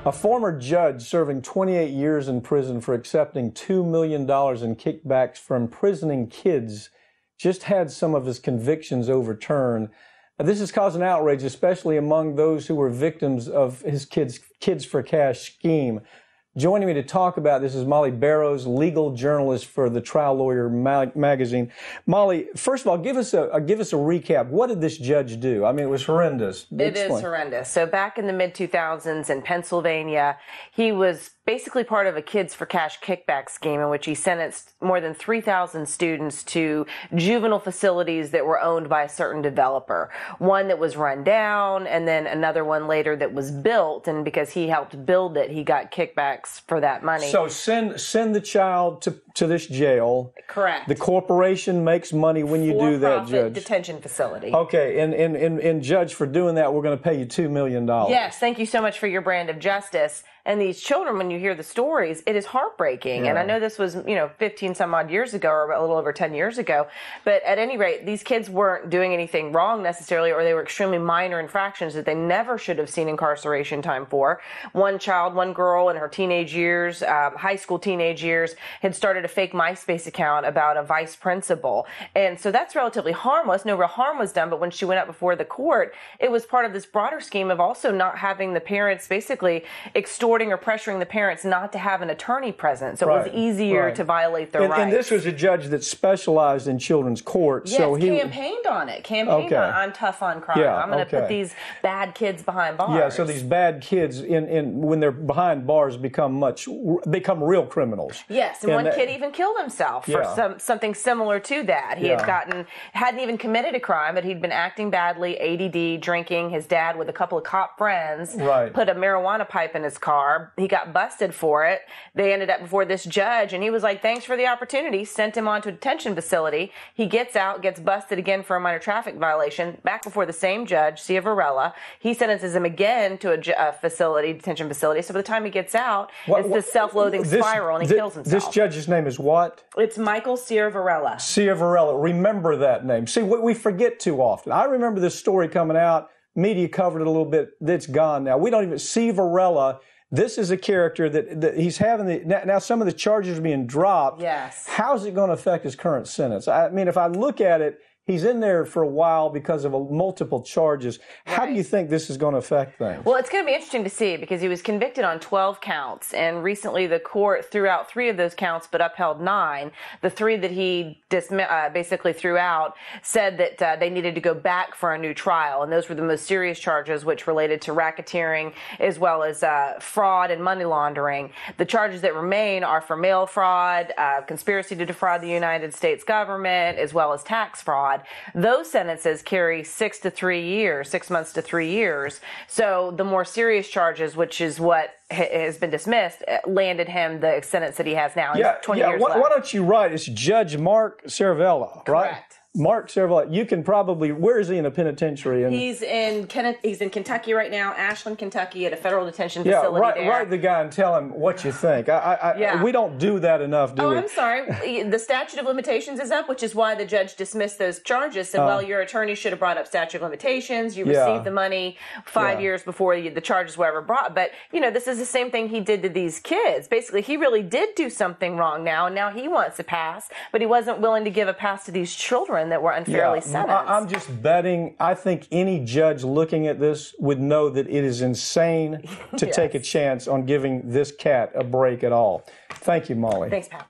A former judge serving 28 years in prison for accepting $2 million in kickbacks for imprisoning kids just had some of his convictions overturned. This is causing outrage, especially among those who were victims of his Kids for Cash scheme. Joining me to talk about this is Molly Barrows, legal journalist for the Trial Lawyer magazine. Molly, first of all, give us a recap. What did this judge do? I mean, it was horrendous. It is horrendous. So back in the mid-2000s in Pennsylvania, he was basically part of a Kids for Cash kickback scheme in which he sentenced more than 3,000 students to juvenile facilities that were owned by a certain developer. One that was run down, and then another one later that was built, and because he helped build it, he got kickbacks for that money. So send the child to this jail. Correct. The corporation makes money when you do that, Judge. Detention facility. Okay, and Judge, for doing that, we're going to pay you $2 million. Yes, thank you so much for your brand of justice. And these children, when you hear the stories, it is heartbreaking. Yeah. And I know this was, 15 some odd years ago, or a little over 10 years ago. But at any rate, these kids weren't doing anything wrong necessarily, or they were extremely minor infractions that they never should have seen incarceration time for. One girl in her teenage years, high school teenage years, had started a fake MySpace account about a vice principal. And so that's relatively harmless. No real harm was done. But when she went up before the court, it was part of this broader scheme of also not having the parents basically extorting or pressuring the parents not to have an attorney present. So it was easier to violate their rights. And this was a judge that specialized in children's court. Yes, so he campaigned on it. Campaigned on, I'm tough on crime. Yeah, I'm going to put these bad kids behind bars. Yeah, so these bad kids, when they're behind bars, become real criminals. Yes, and one kid even killed himself for something similar to that. He hadn't even committed a crime, but he'd been acting badly, ADD, drinking. His dad, with a couple of cop friends, put a marijuana pipe in his car. He got busted for it. They ended up before this judge, and he was like, thanks for the opportunity, sent him on to a detention facility. He gets out, gets busted again for a minor traffic violation, back before the same judge, Cia Varela. He sentences him again to a detention facility. So by the time he gets out, it's this self-loathing spiral, and he kills himself. This judge's name is what? It's Michael Cia Varela. Cia Varela. Remember that name. See, what we forget too often. I remember this story coming out. Media covered it a little bit. It's gone now. We don't even see Varela. This is a character that he's having now some of the charges are being dropped. Yes. How's it going to affect his current sentence? I mean, if I look at it, he's in there for a while because of multiple charges. How do you think this is going to affect things? Well, it's going to be interesting to see because he was convicted on 12 counts, and recently the court threw out 3 of those counts but upheld 9. The 3 that he basically threw out said that they needed to go back for a new trial, and those were the most serious charges, which related to racketeering as well as fraud and money laundering. The charges that remain are for mail fraud, conspiracy to defraud the United States government, as well as tax fraud. Those sentences carry 6 months to 3 years. So the more serious charges, which is what has been dismissed, landed him the sentence that he has now. He's 20 years left. Why don't you write? It's Judge Mark Ciavarella, right? Correct. Mark Ciavarella. You can probably. Where is he in a penitentiary? He's in Kentucky right now, Ashland, Kentucky, at a federal detention facility. Write the guy and tell him what you think. We don't do that enough, do we? I'm sorry. The statute of limitations is up, which is why the judge dismissed those charges. Said, well, your attorney should have brought up statute of limitations. You received the money 5 years before the charges were ever brought. But this is the same thing he did to these kids. Basically, he really did do something wrong now, and now he wants a pass, but he wasn't willing to give a pass to these children that were unfairly sentenced. I'm just betting. I think any judge looking at this would know that it is insane to take a chance on giving this cat a break at all. Thank you, Molly. Thanks, Pat.